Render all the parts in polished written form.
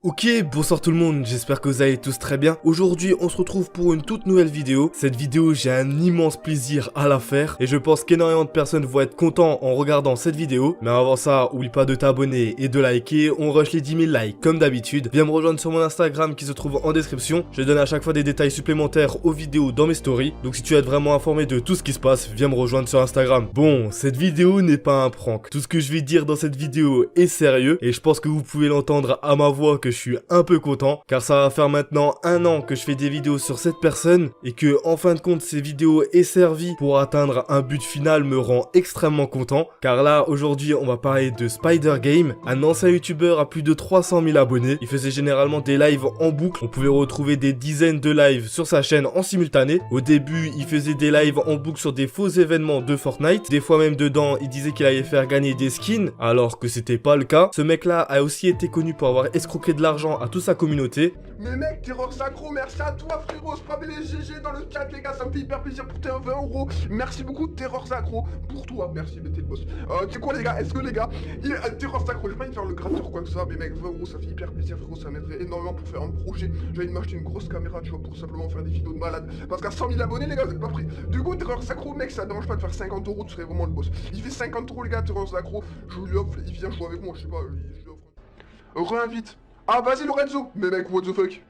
Ok, bonsoir tout le monde, j'espère que vous allez tous très bien. Aujourd'hui, on se retrouve pour une toute nouvelle vidéo. Cette vidéo, j'ai un immense plaisir à la faire et je pense qu'énormément de personnes vont être contents en regardant cette vidéo. Mais avant ça, oublie pas de t'abonner et de liker, on rush les 10 000 likes comme d'habitude. Viens me rejoindre sur mon Instagram qui se trouve en description. Je donne à chaque fois des détails supplémentaires aux vidéos dans mes stories. Donc si tu veux être vraiment informé de tout ce qui se passe, viens me rejoindre sur Instagram. Bon, cette vidéo n'est pas un prank. Tout ce que je vais dire dans cette vidéo est sérieux et je pense que vous pouvez l'entendre à ma voix que je suis un peu content car ça va faire maintenant 1 an que je fais des vidéos sur cette personne et que en fin de compte ces vidéos aient servi pour atteindre un but final me rend extrêmement content car là aujourd'hui on va parler de Spider Game, un ancien youtubeur à plus de 300 000 abonnés. Il faisait généralement des lives en boucle, on pouvait retrouver des dizaines de lives sur sa chaîne en simultané. Au début il faisait des lives en boucle sur des faux événements de Fortnite, des fois même dedans il disait qu'il allait faire gagner des skins alors que c'était pas le cas. Ce mec là a aussi été connu pour avoir escroqué de l'argent à toute sa communauté. Mais mec, Terreur Sacro, merci à toi frérot, spammez les GG dans le chat les gars, ça me fait hyper plaisir pour tes 20 €. Merci beaucoup Terreur Sacro, pour toi, merci, mais t'es le boss. Tu sais quoi les gars, est-ce que les gars, Terreur Sacro, j'ai pas envie de faire le gratteur ou quoi que ça, mais mec, 20 € ça fait hyper plaisir frérot, ça m'aiderait énormément pour faire un projet. J'ai envie de m'acheter une grosse caméra, tu vois, pour simplement faire des vidéos de malade. Parce qu'à 100 000 abonnés les gars, vous êtes pas prêts. Du coup, Terreur Sacro, mec, ça dérange pas de faire 50 €, tu serais vraiment le boss. Il fait 50 € les gars, Terreur Sacro, je lui offre, il vient jouer avec moi, je sais pas, je lui offre. Réinvite. Ah vas-y Lorenzo. Mais mec, what the fuck.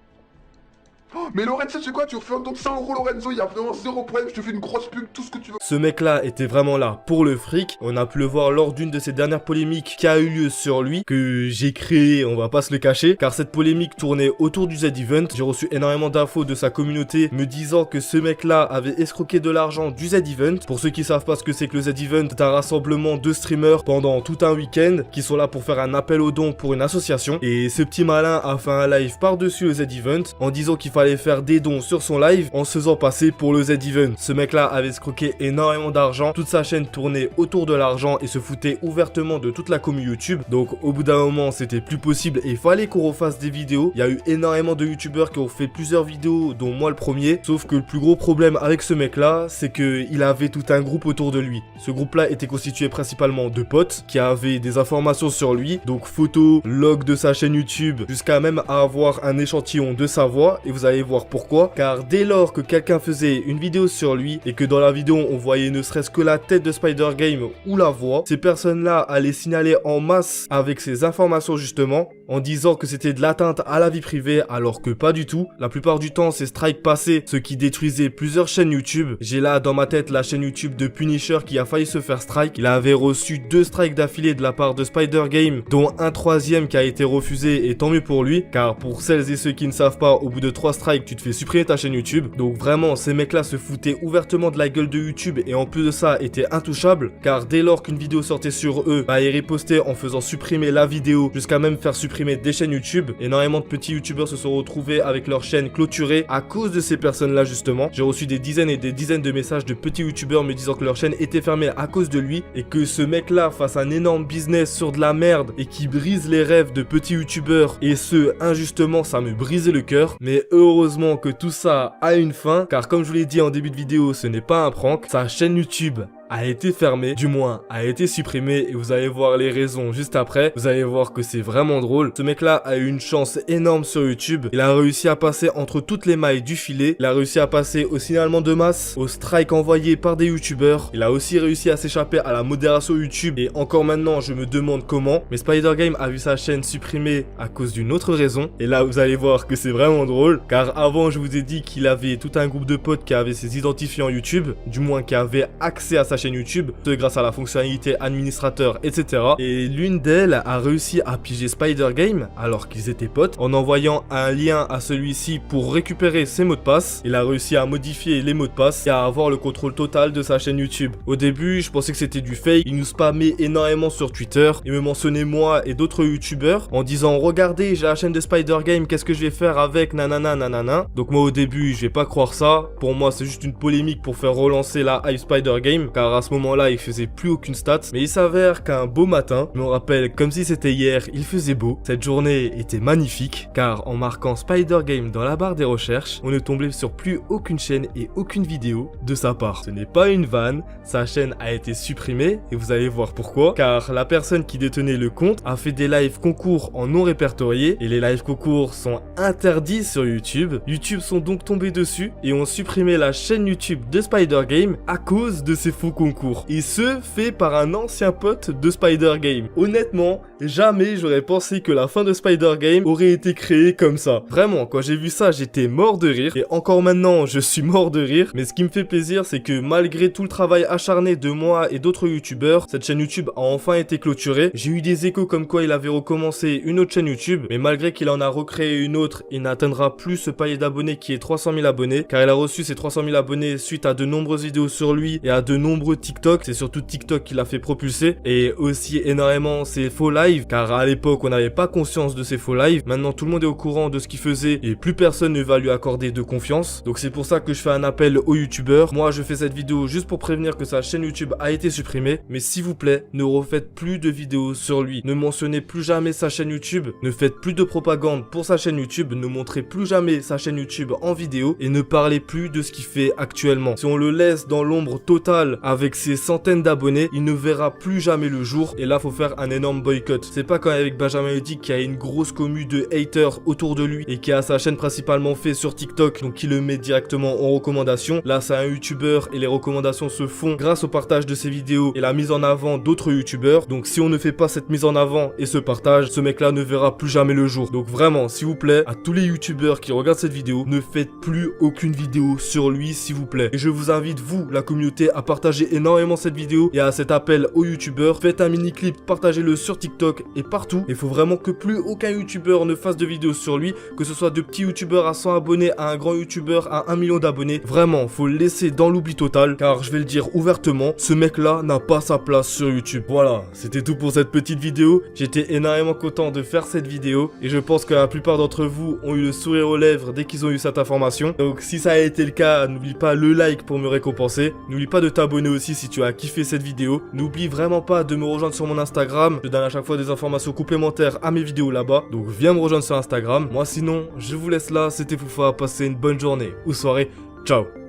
Oh, mais Lorenzo, c'est quoi? Tu refais un don de 100 € Lorenzo, il y a vraiment zéro problème, je te fais une grosse pub, tout ce que tu veux. Ce mec là était vraiment là pour le fric. On a pu le voir lors d'une de ces dernières polémiques qui a eu lieu sur lui, que j'ai créé, on va pas se le cacher, car cette polémique tournait autour du Z-Event. J'ai reçu énormément d'infos de sa communauté me disant que ce mec là avait escroqué de l'argent du Z-Event. Pour ceux qui savent pas ce que c'est que le Z-Event, c'est un rassemblement de streamers pendant tout un week-end qui sont là pour faire un appel aux dons pour une association. Et ce petit malin a fait un live par-dessus le Z-Event en disant qu'il fallait faire des dons sur son live en se faisant passer pour le Z-Event. Ce mec là avait escroqué énormément d'argent, toute sa chaîne tournait autour de l'argent et se foutait ouvertement de toute la commu YouTube. Donc au bout d'un moment c'était plus possible et il fallait qu'on refasse des vidéos. Il y a eu énormément de youtubeurs qui ont fait plusieurs vidéos, dont moi le premier, sauf que le plus gros problème avec ce mec là c'est que il avait tout un groupe autour de lui. Ce groupe là était constitué principalement de potes qui avaient des informations sur lui, donc photos, log de sa chaîne YouTube, jusqu'à même avoir un échantillon de sa voix. Et vous allez voir pourquoi, car dès lors que quelqu'un faisait une vidéo sur lui et que dans la vidéo on voyait ne serait-ce que la tête de Spider Game ou la voix, ces personnes-là allaient signaler en masse avec ces informations justement, en disant que c'était de l'atteinte à la vie privée alors que pas du tout. La plupart du temps c'est strike passé, ce qui détruisait plusieurs chaînes YouTube. J'ai là dans ma tête la chaîne YouTube de Punisher qui a failli se faire strike. Il avait reçu 2 strikes d'affilée de la part de Spider Game, dont un 3e qui a été refusé, et tant mieux pour lui, car pour celles et ceux qui ne savent pas, au bout de 3 strikes tu te fais supprimer ta chaîne YouTube. Donc vraiment ces mecs là se foutaient ouvertement de la gueule de YouTube et en plus de ça étaient intouchables, car dès lors qu'une vidéo sortait sur eux, bah ils ripostaient en faisant supprimer la vidéo, jusqu'à même faire supprimer des chaînes YouTube. Énormément de petits youtubeurs se sont retrouvés avec leur chaîne clôturée à cause de ces personnes là justement. J'ai reçu des dizaines et des dizaines de messages de petits youtubeurs me disant que leur chaîne était fermée à cause de lui et que ce mec là fasse un énorme business sur de la merde et qui brise les rêves de petits youtubeurs, et ce injustement, ça me brisait le cœur. Mais heureusement que tout ça a une fin, car comme je vous l'ai dit en début de vidéo, ce n'est pas un prank. Sa chaîne YouTube a été fermée, du moins a été supprimée, et vous allez voir les raisons juste après. Vous allez voir que c'est vraiment drôle. Ce mec là a eu une chance énorme sur YouTube. Il a réussi à passer entre toutes les mailles du filet. Il a réussi à passer au signalement de masse, au strike envoyé par des youtubeurs. Il a aussi réussi à s'échapper à la modération YouTube, et encore maintenant je me demande comment. Mais Spider Game a vu sa chaîne supprimée à cause d'une autre raison, et là vous allez voir que c'est vraiment drôle, car avant je vous ai dit qu'il avait tout un groupe de potes qui avaient ses identifiants YouTube, du moins qui avaient accès à sa chaîne YouTube grâce à la fonctionnalité administrateur, etc. Et l'une d'elles a réussi à piéger Spider Game alors qu'ils étaient potes en envoyant un lien à celui-ci pour récupérer ses mots de passe. Il a réussi à modifier les mots de passe et à avoir le contrôle total de sa chaîne YouTube. Au début je pensais que c'était du fake, il nous spammait énormément sur Twitter, il me mentionnait moi et d'autres youtubeurs en disant regardez j'ai la chaîne de Spider Game, qu'est-ce que je vais faire avec nanana nanana. Donc moi au début je vais pas croire ça, pour moi c'est juste une polémique pour faire relancer la hype Spider Game, car car à ce moment-là il faisait plus aucune stat, mais il s'avère qu'un beau matin, je me rappelle comme si c'était hier, il faisait beau, cette journée était magnifique, car en marquant Spider Game dans la barre des recherches, on ne tombait sur plus aucune chaîne et aucune vidéo de sa part. Ce n'est pas une vanne, sa chaîne a été supprimée et vous allez voir pourquoi, car la personne qui détenait le compte a fait des lives concours en non répertoriés et les lives concours sont interdits sur YouTube. YouTube sont donc tombés dessus et ont supprimé la chaîne YouTube de Spider Game à cause de ces faux concours. Et ce, fait par un ancien pote de Spider Game. Honnêtement, jamais j'aurais pensé que la fin de Spider Game aurait été créée comme ça. Vraiment, quand j'ai vu ça, j'étais mort de rire. Et encore maintenant, je suis mort de rire. Mais ce qui me fait plaisir, c'est que malgré tout le travail acharné de moi et d'autres youtubeurs, cette chaîne YouTube a enfin été clôturée. J'ai eu des échos comme quoi il avait recommencé une autre chaîne YouTube. Mais malgré qu'il en a recréé une autre, il n'atteindra plus ce palier d'abonnés qui est 300 000 abonnés. Car il a reçu ses 300 000 abonnés suite à de nombreuses vidéos sur lui et à de nombreux TikTok. C'est surtout TikTok qui l'a fait propulser. Et aussi énormément ses faux lives. Car à l'époque, on n'avait pas conscience de ses faux lives. Maintenant, tout le monde est au courant de ce qu'il faisait et plus personne ne va lui accorder de confiance. Donc c'est pour ça que je fais un appel aux youtubeurs. Moi, je fais cette vidéo juste pour prévenir que sa chaîne YouTube a été supprimée. Mais s'il vous plaît, ne refaites plus de vidéos sur lui. Ne mentionnez plus jamais sa chaîne YouTube. Ne faites plus de propagande pour sa chaîne YouTube. Ne montrez plus jamais sa chaîne YouTube en vidéo. Et ne parlez plus de ce qu'il fait actuellement. Si on le laisse dans l'ombre totale avec ses centaines d'abonnés, il ne verra plus jamais le jour. Et là, faut faire un énorme boycott. C'est pas comme avec Benjamin Ludic qui a une grosse commu de haters autour de lui et qui a sa chaîne principalement fait sur TikTok, donc qui le met directement en recommandation. Là, c'est un youtubeur et les recommandations se font grâce au partage de ses vidéos et la mise en avant d'autres youtubeurs. Donc si on ne fait pas cette mise en avant et ce partage, ce mec-là ne verra plus jamais le jour. Donc vraiment, s'il vous plaît, à tous les youtubeurs qui regardent cette vidéo, ne faites plus aucune vidéo sur lui, s'il vous plaît. Et je vous invite, vous, la communauté, à partager énormément cette vidéo et à cet appel aux youtubeurs. Faites un mini clip, partagez-le sur TikTok et partout. Il faut vraiment que plus aucun youtubeur ne fasse de vidéos sur lui, que ce soit de petits youtubeurs à 100 abonnés à un grand youtubeur à 1 million d'abonnés. Vraiment, faut le laisser dans l'oubli total, car je vais le dire ouvertement, ce mec-là n'a pas sa place sur YouTube. Voilà, c'était tout pour cette petite vidéo. J'étais énormément content de faire cette vidéo et je pense que la plupart d'entre vous ont eu le sourire aux lèvres dès qu'ils ont eu cette information. Donc si ça a été le cas, n'oublie pas le like pour me récompenser. N'oublie pas de t'abonner aussi si tu as kiffé cette vidéo. N'oublie vraiment pas de me rejoindre sur mon Instagram. Je donne à chaque fois des informations complémentaires à mes vidéos là-bas. Donc viens me rejoindre sur Instagram. Moi sinon, je vous laisse là. C'était Foufa. Passez une bonne journée ou soirée. Ciao.